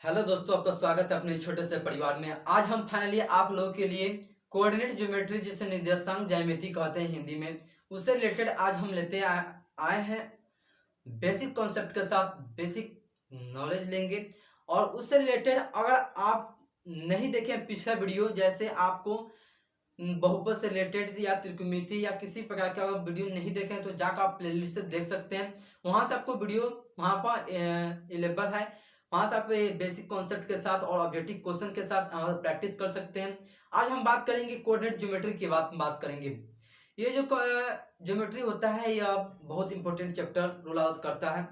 Hello दोस्तों, आपका स्वागत है अपने छोटे से परिवार में। आज हम फाइनली आप लोगों के लिए कोऑर्डिनेट ज्योमेट्री, जिसे निर्देशांक ज्यामिति कहते हैं हिंदी में, उससे रिलेटेड आज हम आए हैं। बेसिक कॉन्सेप्ट के साथ बेसिक नॉलेज लेंगे। और उससे रिलेटेड अगर आप नहीं देखें पिछला वीडियो, जैसे आपको बहुपद से रिलेटेड या त्रिकोणमिति या किसी प्रकार का अगर वीडियो नहीं देखें तो जाकर आप प्लेलिस्ट से देख सकते हैं। वहां से आपको वीडियो वहां पर अवेलेबल है। वहां से आप बेसिक कॉन्सेप्ट के साथ और ऑब्जेक्टिव क्वेश्चन के साथ प्रैक्टिस कर सकते हैं। आज हम बात करेंगे कोऑर्डिनेट ज्योमेट्री की बात करेंगे। ये जो ज्योमेट्री होता है यह बहुत इंपॉर्टेंट चैप्टर रोल आउट करता है।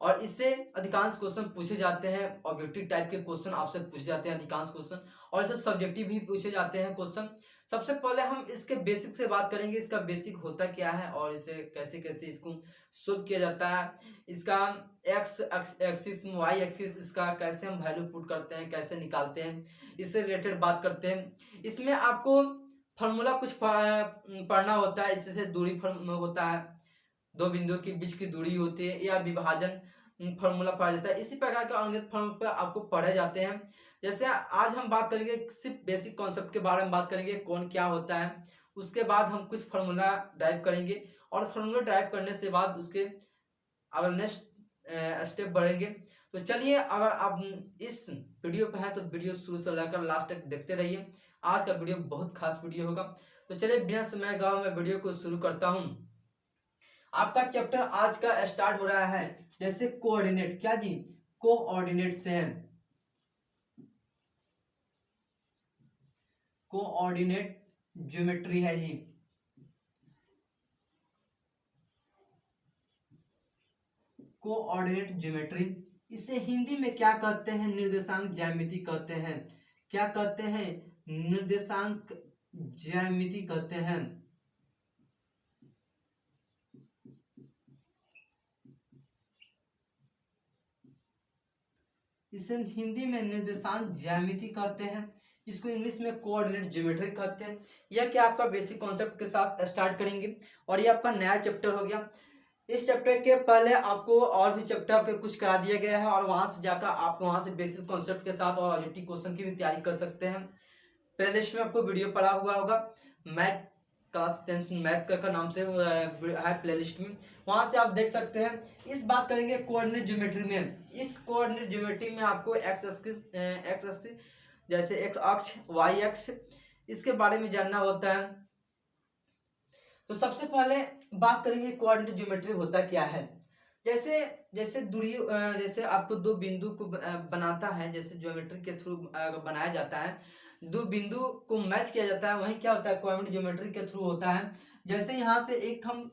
और इससे अधिकांश क्वेश्चन पूछे जाते हैं। ऑब्जेक्टिव टाइप के क्वेश्चन आपसे पूछे जाते हैं अधिकांश क्वेश्चन, और इससे सब्जेक्टिव भी पूछे जाते हैं क्वेश्चन। सबसे पहले हम इसके बेसिक से बात करेंगे, इसका बेसिक होता क्या है और इसे कैसे कैसे इसको सोल्व किया जाता है। इसका एक्स एक्सिस, वाई एक्सिस, इसका कैसे हम वैल्यू पुट करते हैं, कैसे निकालते हैं, इससे रिलेटेड बात करते हैं। इसमें आपको फार्मूला कुछ पढ़ना होता है। इससे दूरी होता है, दो बिंदुओं के बीच की दूरी होती है, या विभाजन फार्मूला पढ़ा जाता है। इसी प्रकार के अनगिनत फार्मूला आपको पढ़े जाते हैं। जैसे आज हम बात करेंगे सिर्फ बेसिक कॉन्सेप्ट के बारे में बात करेंगे, कौन क्या होता है। उसके बाद हम कुछ फार्मूला ड्राइव करेंगे, और फार्मूला ड्राइव करने से बाद उसके अगर नेक्स्ट स्टेप बढ़ेंगे। तो चलिए, अगर आप इस वीडियो पे हैं तो वीडियो शुरू से लेकर लास्ट तक देखते रहिए। आज का वीडियो बहुत खास वीडियो होगा। तो चलिए, बिना समय गवाए मैं वीडियो को शुरू करता हूँ। आपका चैप्टर आज का स्टार्ट हो रहा है जैसे कोऑर्डिनेट, क्या जी, कोऑर्डिनेट से है। कोऑर्डिनेट ज्योमेट्री है ये। कोऑर्डिनेट ज्योमेट्री, इसे हिंदी में क्या कहते हैं? निर्देशांक ज्यामिति कहते हैं। क्या कहते हैं? निर्देशांक ज्यामिति कहते हैं। इसे हिंदी में निर्देशांक ज्यामिति कहते हैं। इसको इंग्लिश में कोऑर्डिनेट ज्योमेट्री कहते हैं। यह क्या आपका बेसिक कॉन्सेप्ट के साथ स्टार्ट करेंगे, और ये आपका नया चैप्टर हो गया। इस चैप्टर के पहले आपको और भी चैप्टर के कुछ करा दिया गया है, और वहां से जाकर आप वहां से बेसिक कॉन्सेप्ट के साथ और ऑब्जेक्टिव क्वेश्चन की भी तैयारी कर सकते हैं। प्लेलिस्ट में आपको वीडियो पड़ा हुआ होगा, मैथ क्लास 10 मैथ का नाम से है प्लेलिस्ट में, वहां से आप देख सकते हैं। इस बात करेंगे कोऑर्डिनेट ज्योमेट्री में। इस कोऑर्डिनेट ज्योमेट्री में आपको एक्स एक्सिस जैसे एक्स अक्ष, वाई अक्ष, इसके बारे में जानना होता है। तो सबसे पहले बात करेंगे कोऑर्डिनेट ज्योमेट्री होता क्या है। जैसे जैसे दूरी, जैसे आपको दो बिंदु को बनाता है, जैसे ज्योमेट्री के थ्रू बनाया जाता है। दो बिंदु को मैच किया जाता है, वही क्या होता है? कोऑर्डिनेट ज्योमेट्री के थ्रू होता है। जैसे यहाँ से एक हम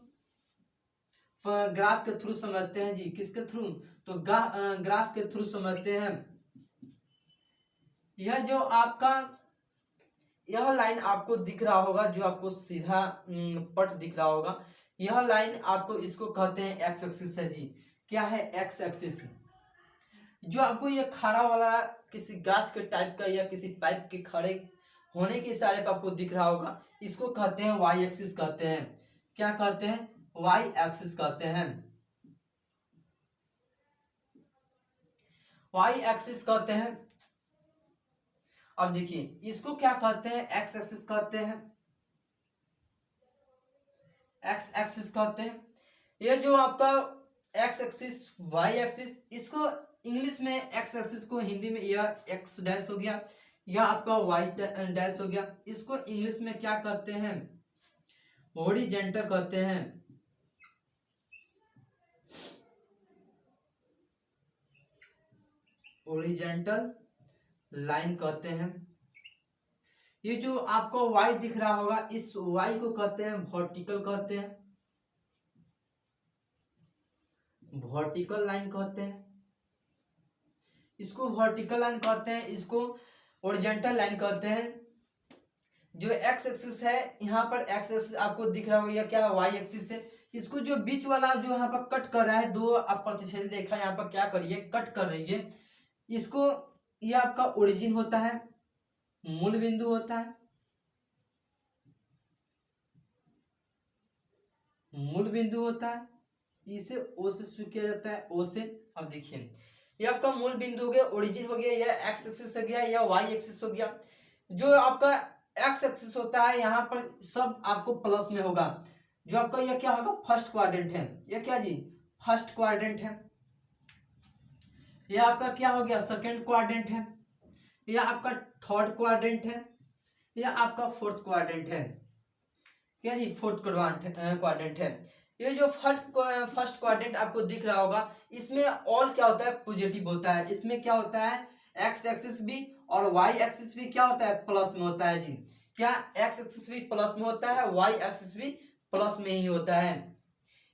ग्राफ के थ्रू समझते हैं जी, किसके थ्रू? तो ग्राफ के थ्रू समझते हैं। यह जो आपका यह लाइन आपको दिख रहा होगा, जो आपको सीधा पट दिख रहा होगा, यह लाइन आपको, इसको कहते हैं एक्स एक्सिस है जी। क्या है? X axis. जो आपको ये खड़ा वाला किसी गाछ के टाइप का या किसी पाइप के खड़े होने के इशारे पर आपको दिख रहा होगा, इसको कहते हैं वाई एक्सिस कहते हैं। क्या कहते हैं? वाई एक्सिस कहते हैं। वाई एक्सिस कहते हैं। अब देखिए, इसको क्या कहते हैं? एक्स एक्सिस कहते हैं। एक्स एक्सिस कहते हैं। ये जो आपका एक्स एक्सिस, वाई एक्सिस, इसको इंग्लिश में एक्स एक्सिस को हिंदी में यह एक्स डैश हो गया, यह आपका वाई डैश हो गया। इसको इंग्लिश में क्या कहते हैं? हॉरिजॉन्टल कहते हैं। हॉरिजॉन्टल लाइन कहते हैं। ये जो आपको वाई दिख रहा होगा, इस वाई को कहते हैं वर्टिकल कहते हैं। वर्टिकल लाइन कहते हैं, इसको वर्टिकल लाइन कहते हैं, इसको हॉरिजॉन्टल लाइन कहते हैं। जो एक्स एक्सिस है, यहाँ पर एक्स एक्सिस आपको दिख रहा होगा, या क्या वाई एक्सिस है। इसको जो बीच वाला जो यहाँ पर कट कर रहा है, दो आप प्रतिच्छेद रेखा यहाँ पर क्या करिए, कट कर रही है। इसको, ये आपका ओरिजिन होता है, मूल बिंदु होता है, मूल बिंदु होता है। इसे ओ से शुरू किया जाता है, ओ से। अब देखिए, ये आपका मूल बिंदु हो गया, ओरिजिन हो गया, या एक्स एक्सिस हो गया, या वाई एक्सिस हो गया। जो आपका एक्स एक्सिस होता है यहाँ पर सब आपको प्लस में होगा। जो आपका यह क्या होगा, फर्स्ट क्वाड्रेंट है, यह क्या जी, फर्स्ट क्वाड्रेंट है। यह आपका क्या हो गया, सेकंड क्वाड्रेंट है। यह आपका थर्ड क्वाड्रेंट है। यह आपका फोर्थ क्वाड्रेंट है, क्या जी, फोर्थ क्वाड्रेंट है। ये जो फर्स्ट क्वाड्रेंट आपको दिख रहा होगा, इसमें ऑल क्या होता है, पॉजिटिव होता है। इसमें क्या होता है, एक्स एक्सिस भी और वाई एक्सिस भी क्या होता है, प्लस में होता है जी। क्या एक्स एक्सिस भी प्लस में होता है, वाई एक्सिस भी प्लस में ही होता है।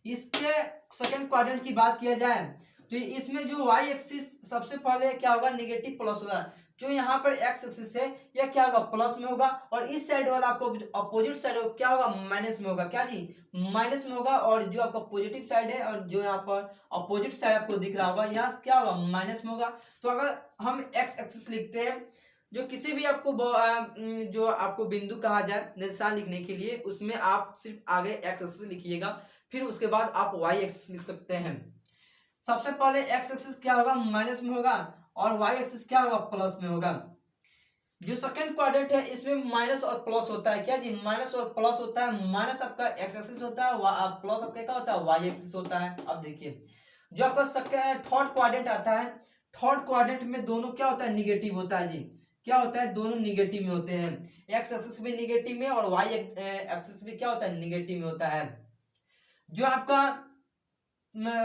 इसके सेकंड क्वाड्रेंट की बात किया जाए तो इसमें जो वाई एक्सिस सबसे पहले क्या होगा, निगेटिव प्लस होगा। जो यहाँ पर एक्स एक्सिस है यह क्या होगा, प्लस में होगा, और इस साइड वाला आपको अपोजिट साइड क्या होगा, माइनस में होगा, क्या जी, माइनस में होगा। और जो आपका पॉजिटिव साइड है और जो यहाँ पर अपोजिट साइड आपको दिख रहा होगा, यहाँ क्या होगा, माइनस में होगा। तो अगर हम एक्स एक्सिस लिखते हैं, जो किसी भी आपको जो आपको बिंदु कहा जाए निर्देशांक लिखने के लिए, उसमें आप सिर्फ आगे एक्स एक्सिस लिखिएगा, फिर उसके बाद आप वाई एक्सिस लिख सकते हैं। सबसे पहले एक्स एक्सिस क्या होगा, माइनस में होगा, और वाई एक्सिस क्या होगा, प्लस में होगा। जो सेकंड क्वाड्रेंट है इसमें माइनस और प्लस होता है, क्या जी, माइनस और प्लस होता है। माइनस आपका एक्स एक्सिस होता है, प्लस आपका क्या होता है, वाई एक्सिस होता है। अब देखिए जो आपका थर्ड क्वाड्रेंट आता है, थर्ड क्वाड्रेंट में दोनों क्या होता है, निगेटिव होता है जी। क्या होता है, दोनों निगेटिव में होते हैं। एक्स एक्सिस भी निगेटिव में और वाई एक्सिस भी क्या होता है, निगेटिव में होता है। जो आपका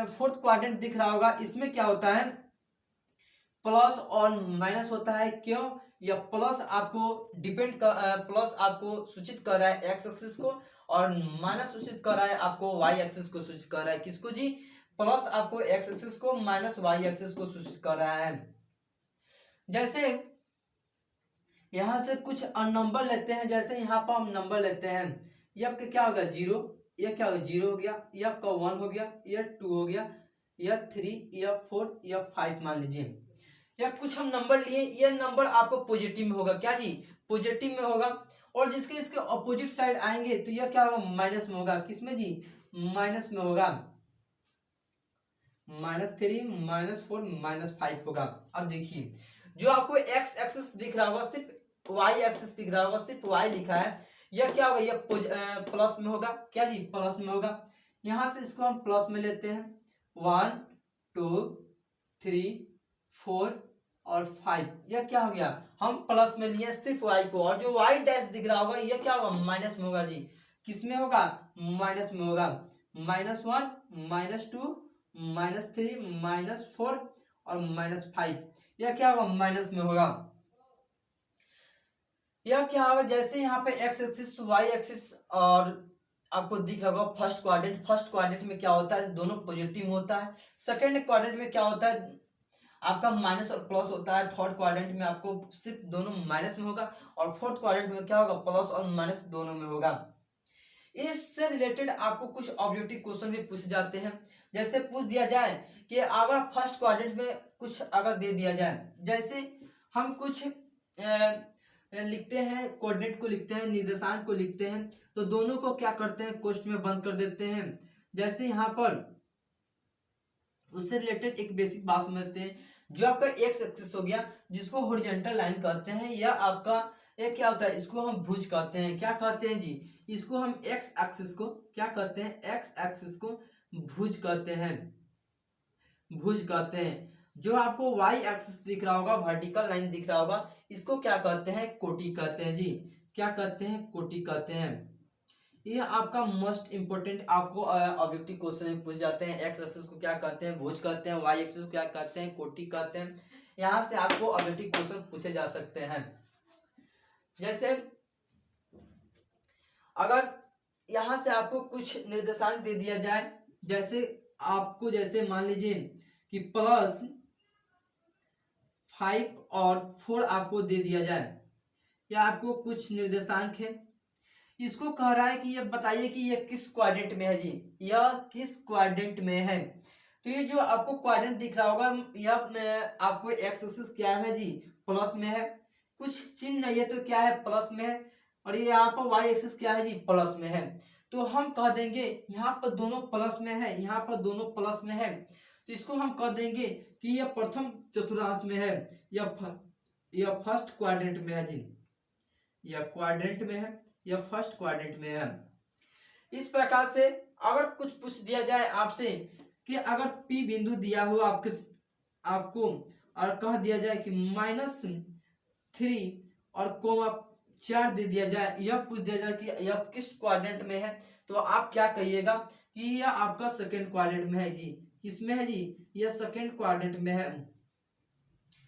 फोर्थ क्वाड्रेंट दिख रहा होगा, इसमें क्या होता है, प्लस और माइनस होता है। क्यों, या प्लस आपको प्लस आपको सूचित कर रहा है एक्स एक्सिस को, और माइनस सूचित कर रहा है आपको वाई एक्सिस को सूचित कर रहा है। किसको जी, प्लस आपको एक्स एक्सिस को, माइनस वाई एक्सिस को सूचित कर रहा है। जैसे यहां से कुछ नंबर लेते हैं, जैसे यहाँ पर हम नंबर लेते हैं, ये आपका क्या होगा, जीरो, ये क्या होगा, जीरो हो गया, ये आपका वन हो गया, ये टू हो गया, या थ्री, या फोर, या फाइव मान लीजिए। या कुछ हम नंबर लिए, ये नंबर आपको पॉजिटिव में होगा, क्या जी, पॉजिटिव में होगा। और जिसके इसके अपोजिट साइड आएंगे तो यह क्या होगा, माइनस में होगा। किसमें जी, माइनस में होगा। -3, -4, -5 होगा। अब देखिए जो आपको एक्स एक्सिस दिख रहा होगा, सिर्फ वाई एक्सिस दिख रहा होगा, सिर्फ वाई लिखा है, यह क्या होगा, यह प्लस में होगा, क्या जी, प्लस में होगा। यहां से इसको हम प्लस में लेते हैं, 1 2 3 4 और 5, यह क्या हो गया, हम प्लस में लिए सिर्फ वाई को। और जो वाई डैश दिख रहा होगा यह क्या होगा, माइनस में होगा जी। किस में होगा, माइनस में होगा। -1 -2 -3 -4 और -5, यह क्या होगा, माइनस में होगा। यह क्या होगा, जैसे यहाँ पे एक्स एक्सिस वाई एक्सिस और आपको दिख रहा होगा फर्स्ट क्वाड्रेंट में क्या होता है, दोनों पॉजिटिव होता है। सेकंड क्वाड्रेंट में क्या होता है, आपका माइनस और प्लस होता है। थर्ड क्वाड्रेंट में आपको सिर्फ दोनों माइनस में होगा, और फोर्थ क्वाड्रेंट में क्या होगा, प्लस और माइनस दोनों में होगा। इससे रिलेटेड आपको कुछ ऑब्जेक्टिव क्वेश्चन भी पूछे जाते हैं। जैसे पूछ दिया जाए कि अगर फर्स्ट क्वाड्रेंट में कुछ अगर दे दिया जाए, जैसे हम कुछ लिखते हैं, कोऑर्डिनेट को लिखते हैं, निर्देशांक को लिखते हैं, तो दोनों को क्या करते हैं, कोष्ठ में बंद कर देते हैं। जैसे यहाँ पर उससे रिलेटेड एक बेसिक बात समझते हैं। जो आपका एक्स एक्सिस हो गया, जिसको हॉरिजॉन्टल लाइन कहते हैं, या आपका एक क्या होता है, इसको हम भुज कहते हैं। क्या कहते हैं जी, इसको हम एक्स एक्सिस को क्या कहते हैं, एक्स एक्सिस को भुज कहते हैं, भुज कहते हैं। जो आपको वाई एक्सिस दिख रहा होगा, वर्टिकल लाइन दिख रहा होगा, इसको क्या कहते हैं, कोटि कहते हैं जी। क्या कहते हैं, कोटि कहते हैं। ये आपका मोस्ट इंपोर्टेंट आपको ऑब्जेक्टिव क्वेश्चन पूछ जाते हैं। एक्स एक्सिस को क्या कहते हैं, भुज कहते हैं, वाई एक्सिस को क्या कहते हैं, कोटि कहते हैं। यहाँ से आपको ऑब्जेक्टिव क्वेश्चन पूछे जा सकते हैं। जैसे अगर यहाँ से आपको कुछ निर्देशांक दे दिया जाए, जैसे आपको जैसे मान लीजिए कि +5 और 4 आपको दे दिया जाए, या आपको कुछ निर्देशांक है, इसको कह रहा है कि ये बताइए कि ये किस क्वाड्रेंट में है जी, यह किस क्वाड्रेंट में है। तो ये जो आपको क्वाड्रेंट दिख रहा होगा, यह आपको एक्स एक्सिस क्या है जी, प्लस में है, कुछ चिन्ह नहीं है तो क्या है, प्लस में है। और ये यहाँ पर वाई एक्सिस क्या है जी, प्लस में है। तो हम कह देंगे यहाँ पर दोनों प्लस में है, यहाँ पर दोनों प्लस में है, तो इसको हम कह देंगे कि यह प्रथम चतुर्थांश में है, यह फर्स्ट क्वाड्रेंट में है जी, यह क्वाड्रेंट में है, यह फर्स्ट क्वाड्रेंट में है। इस प्रकार से अगर कुछ पूछ दिया जाए आपसे कि अगर P बिंदु दिया हो आपको और कह दिया जाए कि -3 और कोमा 4 दे दिया जाए, यह पूछ दिया जाए कि यह किस क्वाड्रेंट में है, तो आप क्या कहिएगा कि यह आपका सेकंड क्वाड्रेंट में है जी। किसमें है जी? यह सेकंड क्वाड्रेंट में है,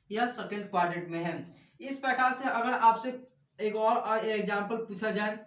यह सेकंड क्वाड्रेंट में है। इस प्रकार से अगर आपसे एक और एग्जांपल पूछा जाए,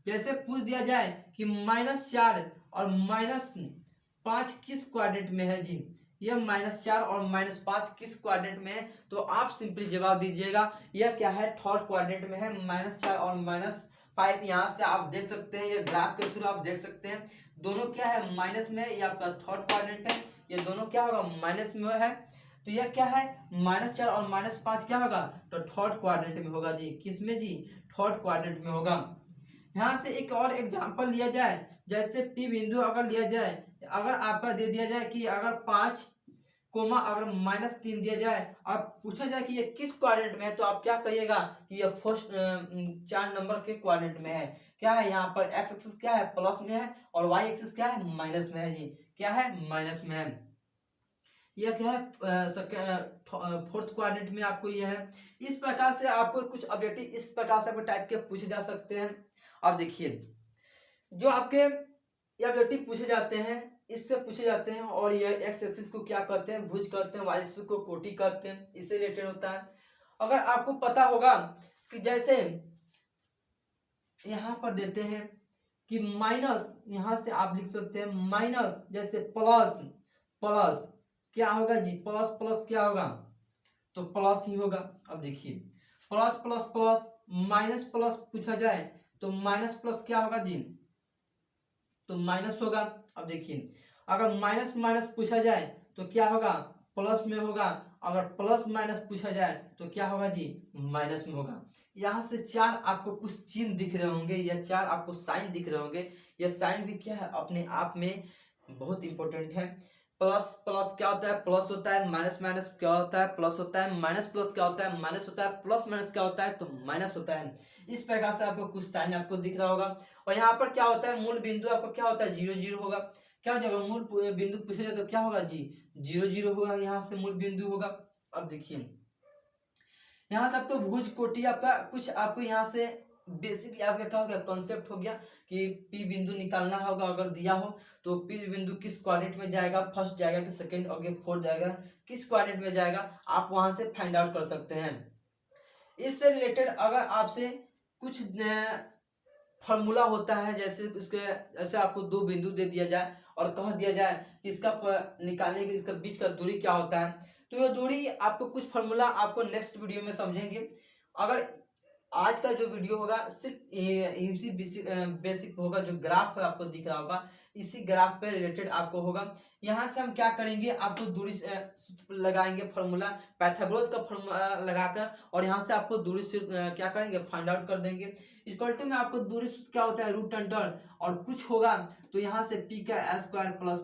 जैसे पूछ दिया जाए कि -4 और -5 किस क्वाड्रेंट में है जी, यह -4 और -5 किस क्वाड्रेंट में है, तो आप सिंपली जवाब दीजिएगा यह क्या है, थर्ड क्वाड्रेंट में है। -4 और -5 यहाँ से आप देख सकते हैं, ये ग्राफ के थ्रू आप देख सकते हैं, दोनों क्या है, माइनस में है। ये आपका थर्ड क्वाड्रेंट है, ये दोनों क्या होगा, माइनस में है। तो यह क्या है, -4 और -5 क्या होगा, तो थर्ड क्वाड्रेंट में होगा जी। किसमें जी, थर्ड क्वाड्रेंट में होगा। यहाँ से एक और एग्जांपल लिया जाए, जैसे P बिंदु अगर लिया जाए, अगर आपका दे दिया जाए कि अगर 5 कोमा अगर -3 दिया जाए और पूछा जाए कि ये किस क्वाड्रेंट में है, तो आप क्या कहिएगा कि ये फर्स्ट 4 नंबर के क्वाड्रेंट में है। क्या है, यहाँ पर एक्स एक्सिस क्या है, प्लस में है, और वाई एक्सिस क्या है, माइनस में है जी। क्या है, माइनस में है। यह क्या है, फोर्थ क्वाड्रेंट में आपको यह है। इस प्रकार से आपको कुछ ऑब्जेक्टिव इस प्रकार से आपको टाइप के पूछे जा सकते हैं। अब देखिए, जो आपके ऑब्जेक्टिव पूछे जाते हैं, इससे पूछे जाते हैं, और यह एक्स एक्सिस को क्या कहते हैं, भुज कहते हैं, वाई एक्सिस को कोटि कहते हैं, इससे रिलेटेड होता है। अगर आपको पता होगा कि जैसे यहाँ पर देते हैं कि माइनस, यहाँ से आप लिख सकते हैं माइनस, जैसे प्लस, प्लस क्या होगा जी, प्लस प्लस क्या होगा, तो प्लस ही होगा। अब देखिए, plus plus plus, minus plus पूछा जाए तो माइनस प्लस क्या होगा जी, तो माइनस होगा। अब देखिए, अगर माइनस माइनस पूछा जाए तो क्या होगा, प्लस में होगा। अगर प्लस माइनस पूछा जाए तो क्या होगा जी, माइनस में होगा। यहाँ से 4 आपको कुछ चिन्ह दिख रहे होंगे, या 4 आपको साइन दिख रहे होंगे। यह साइन भी क्या है, अपने आप में बहुत इंपॉर्टेंट है। प्लस प्लस क्या होता है, प्लस होता है। माइनस माइनस क्या होता है, प्लस होता है। माइनस प्लस क्या होता है, माइनस होता है। प्लस माइनस क्या होता है, तो माइनस होता है। इस प्रकार से आपको कुछ साइन आपको दिख रहा होगा। और यहाँ पर क्या होता है, मूल बिंदु आपको क्या होता है, 0 0 होगा। क्या हो जाएगा, मूल बिंदु पूछा जाए तो क्या होगा जी, 0 0 होगा। यहाँ से मूल बिंदु होगा। अब देखिए, यहाँ से आपको भुज कोटि आपका कुछ आपको यहाँ से बेसिक आपका क्या हो गया, कॉन्सेप्ट हो गया कि P बिंदु निकालना होगा। अगर दिया हो तो P बिंदु किस क्वाड्रेंट में जाएगा, फर्स्ट जाएगा कि सेकंड, और फोर्थ जाएगा, किस क्वाड्रेंट में जाएगा, आप वहां से फाइंड आउट कर सकते हैं। इससे रिलेटेड अगर आपसे कुछ फॉर्मूला होता है, जैसे जैसे आपको 2 बिंदु दे दिया जाए और कह दिया जाए इसका निकालने के इसका बीच का दूरी क्या होता है, तो यह दूरी आपको कुछ फॉर्मूला आपको नेक्स्ट वीडियो में समझेंगे। अगर आज का जो वीडियो होगा सिर्फ इसी बेसिक होगा, जो ग्राफ आपको दिख रहा होगा इसी ग्राफ पे रिलेटेड आपको होगा। यहाँ से हम क्या करेंगे, आपको दूरी लगाएंगे फॉर्मूला, पाइथागोरस का फॉर्मूला लगाकर, और यहाँ से आपको दूरी से क्या करेंगे, फाइंड आउट कर देंगे। इक्वल टू में आपको दूरी क्या होता है, रूट अंडर, और कुछ होगा तो यहाँ से P का स्क्वायर प्लस,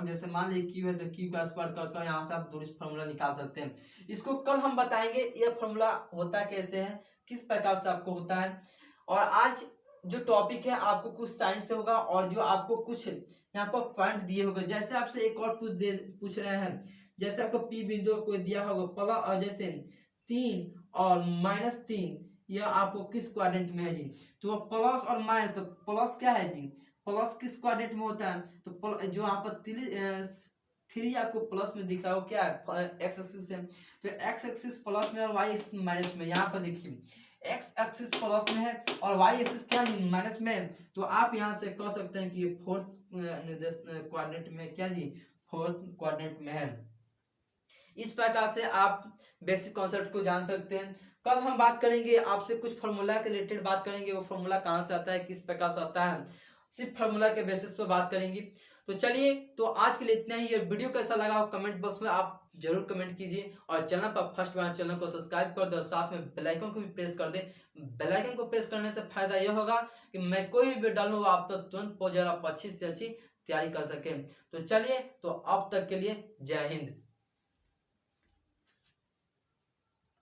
जैसे मान लीजिए Q है तो Q का स्क्वायर कर यहाँ से आप दूरी फॉर्मूला निकाल सकते हैं। इसको कल हम बताएंगे ये फॉर्मूला होता कैसे है, किस प्रकार से आपको होता है। और आज जो टॉपिक है आपको कुछ साइंस से होगा, और जो आपको कुछ यहाँ पर पॉइंट दिए होंगे। जैसे आपसे एक और पूछ रहे हैं, जैसे आपको P बिंदु को दिया होगा प्लस, और जैसे 3 और -3, यह आपको किस क्वाड्रेंट में है जी, तो प्लस और माइनस, तो प्लस क्या है जी, प्लस किस क्वाड्रेंट में होता है, तो जो यहाँ पर 3 आपको प्लस में दिख रहा हो क्या है, एक्स एक्सिस है, तो एक्स एक्सिस प्लस में और वाई एक्सिस माइनस में। यहाँ पर देखिए, एक्स एक्सिस प्लस में है और वाई एक्सिस क्या है, माइनस में है। तो आप यहाँ से कह सकते हैं कि ये फोर्थ क्वाड्रेंट में क्या जी, फोर्थ क्वाड्रेंट में है। इस प्रकार से आप बेसिक कॉन्सेप्ट को जान सकते हैं। कल हम बात करेंगे आपसे कुछ फार्मूला के रिलेटेड बात करेंगे, वो फार्मूला कहाँ से आता है, किस प्रकार से आता है, सिर्फ फार्मूला के बेसिस पर बात करेंगे। तो चलिए, तो आज के लिए इतना ही। ये वीडियो कैसा लगा कमेंट बॉक्स में आप जरूर कमेंट कीजिए, और चैनल पर फर्स्ट बार चैनल को सब्सक्राइब कर दो, साथ में बेल आइकन को भी प्रेस कर दे। बेल आइकन को प्रेस करने से फायदा यह होगा कि मैं कोई भी वीडियो डालूँ आप तो तुरंत पहुंच जाएगा, अच्छी से अच्छी तैयारी कर सकें। तो चलिए, तो अब तक के लिए जय हिंद।